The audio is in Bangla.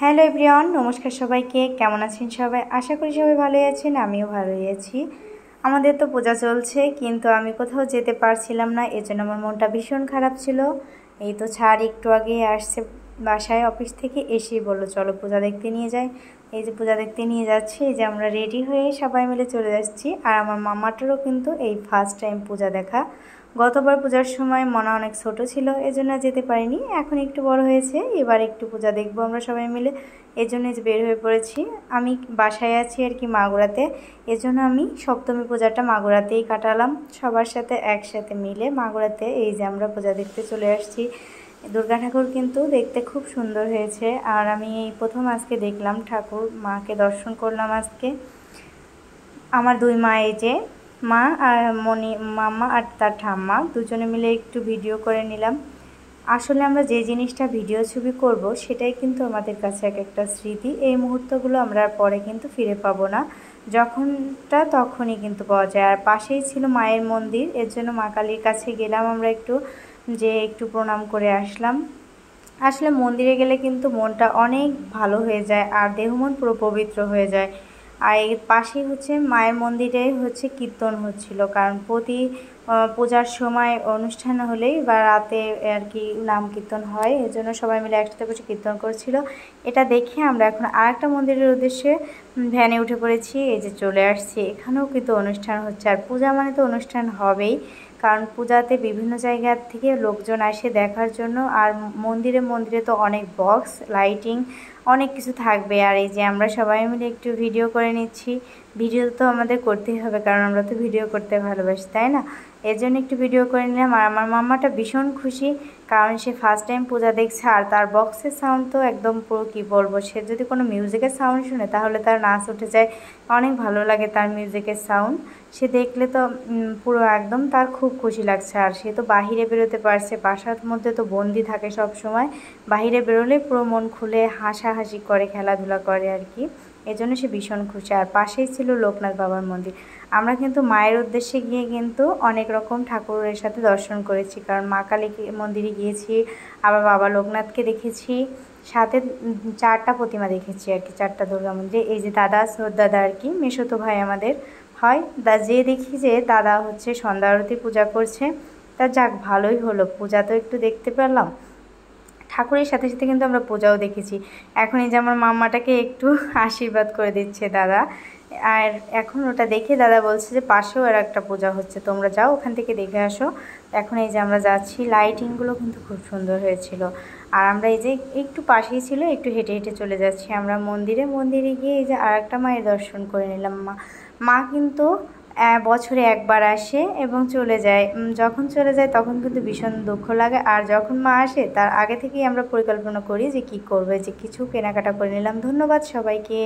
হ্যালো এভরিওয়ান, নমস্কার সবাইকে। কেমন আছেন সবাই? আশা করি সবাই ভালোই আছেন, আমিও ভালোই আছি। আমাদের তো পূজা চলছে, কিন্তু আমি কোথাও যেতে পারছিলাম না, এজন্য আমার মনটা ভীষণ খারাপ ছিল। এই তো ছাড় একটু আগে আসছে বাসায় অফিস থেকে, এসেই বললো চলো পূজা দেখতে নিয়ে যাই। এই যে পূজা দেখতে নিয়ে যাচ্ছি, এই যে আমরা রেডি হয়ে সবাই মিলে চলে যাচ্ছি। আর আমার মামাটারও কিন্তু এই ফার্স্ট টাইম পূজা দেখা। গতবার পূজার সময় মনা অনেক ছোট ছিল, এজন্য যেতে পারিনি। এখন একটু বড় হয়েছে, এবার একটু পূজা দেখবো আমরা সবাই মিলে, এজন্য যে বের হয়ে পড়েছি। আমি বাসায় আছি আর কি মাগুরাতে, এজন্য আমি সপ্তমী পূজাটা মাগুরাতেই কাটালাম সবার সাথে একসাথে মিলে মাগুরাতে। এই যে আমরা পূজা দেখতে চলে আসছি। দুর্গা ঠাকুর কিন্তু দেখতে খুব সুন্দর হয়েছে, আর আমি এই প্রথম আজকে দেখলাম ঠাকুর, মাকে দর্শন করলাম আজকে। আমার দুই মা, এই যে মা আর মামা আর তার ঠাম্মা দুজনে মিলে একটু ভিডিও করে নিলাম। আসলে আমরা যে জিনিসটা ভিডিও ছবি করব সেটাই কিন্তু আমাদের কাছে এক একটা স্মৃতি। এই মুহূর্তগুলো আমরা পরে কিন্তু ফিরে পাবো না, যখনটা তখনই কিন্তু পাওয়া যায়। আর পাশেই ছিল মায়ের মন্দির, এর জন্য মা কালীর কাছে গেলাম আমরা একটু প্রণাম করে আসলাম। আসলে মন্দিরে গেলে কিন্তু মনটা অনেক ভালো হয়ে যায়, আর দেহ মন পুরো পবিত্র হয়ে যায়। আর এর পাশেই মায়ের মন্দিরে কীর্তন হচ্ছিল, কারণ প্রতি পূজার সময় অনুষ্ঠান হলেই বা রাতে আর কি নাম কীর্তন হয়, এজন্য সবাই মিলে একসাথে বসে কীর্তন করছিল। এটা দেখে আমরা এখন আরেকটা মন্দিরের উদ্দেশ্যে ভ্যানে উঠে পড়েছি। এই যে চলে আসছি, এখানেও কিন্তু অনুষ্ঠান হচ্ছে। আর পূজা মানে তো অনুষ্ঠান হবেই, কারণ পূজাতে বিভিন্ন জায়গা থেকে লোকজন আসে দেখার জন্য। আর মন্দিরে তো অনেক বক্স লাইটিং অনেক কিছু থাকবে। আর এই যে আমরা সবাই মিলে একটু ভিডিও করে নিচ্ছি। ভিডিও তো আমাদের করতেই হবে, কারণ আমরা তো ভিডিও করতে ভালোবাসি, তাই না? এর জন্য একটু ভিডিও করে নিলাম। আর আমার মাম্মাটা ভীষণ খুশি, কারণ সে ফার্স্ট টাইম পূজা দেখছে। আর তার বক্সের সাউন্ড তো একদম পুরো কী বলবো, সে যদি কোনো মিউজিকের সাউন্ড শুনে তাহলে তার নাচ উঠে যায়। অনেক ভালো লাগে তার মিউজিকের সাউন্ড, সে দেখলে তো পুরো একদম তার খুব খুশি লাগছে। আর সে তো বাহিরে বেরোতে পারছে, বাসার মধ্যে তো বন্দি থাকে সব সময়, বাহিরে বেরোলে পুরো মন খুলে হাসাহাসি করে, খেলাধুলা করে আর কি। এজন্য সে ভীষণ খুশি। আর পাশেই ছিল লোকনাথ বাবার মন্দির। আমরা কিন্তু মায়ের উদ্দেশ্যে গিয়ে কিন্তু অনেক রকম ঠাকুরের সাথে দর্শন করেছি, কারণ মা কালী মন্দিরে গিয়েছি, আবার বাবা লোকনাথকে দেখেছি, সাথে 4টা প্রতিমা দেখেছি আর কি, 4টা দুর্গা মন্দিরে। এই যে দাদা দাদা আর কি মেসোতো ভাই আমাদের হয়, যে দেখি যে দাদা সন্ধ্যা আরতি পূজা করছে। তা যাক, ভালোই হলো, পূজা তো একটু দেখতে পেলাম, ঠাকুরের সাথে সাথে কিন্তু আমরা পূজাও দেখেছি। এখন এই যে আমার মাম্মাটাকে একটু আশীর্বাদ করে দিচ্ছে দাদা। আর এখন ওটা দেখে দাদা বলছে যে পাশেও আর একটা পূজা হচ্ছে, তোমরা যাও ওখান থেকে দেখে আসো। এখন এই যে আমরা যাচ্ছি, লাইটিংগুলো কিন্তু খুব সুন্দর হয়েছিল। আর আমরা এই যে একটু পাশেই ছিল, একটু হেঁটে হেঁটে চলে যাচ্ছি আমরা মন্দিরে গিয়ে এই যে আর একটা মায়ের দর্শন করে নিলাম। মা কিন্তু বছরে একবার আসে এবং চলে যায়। যখন চলে যায় তখন কিন্তু ভীষণ দুঃখ লাগে, আর যখন মা আসে তার আগে থেকেই আমরা পরিকল্পনা করি যে কী করবে, যে কিছু কেনাকাটা করে নিলাম। ধন্যবাদ সবাইকে।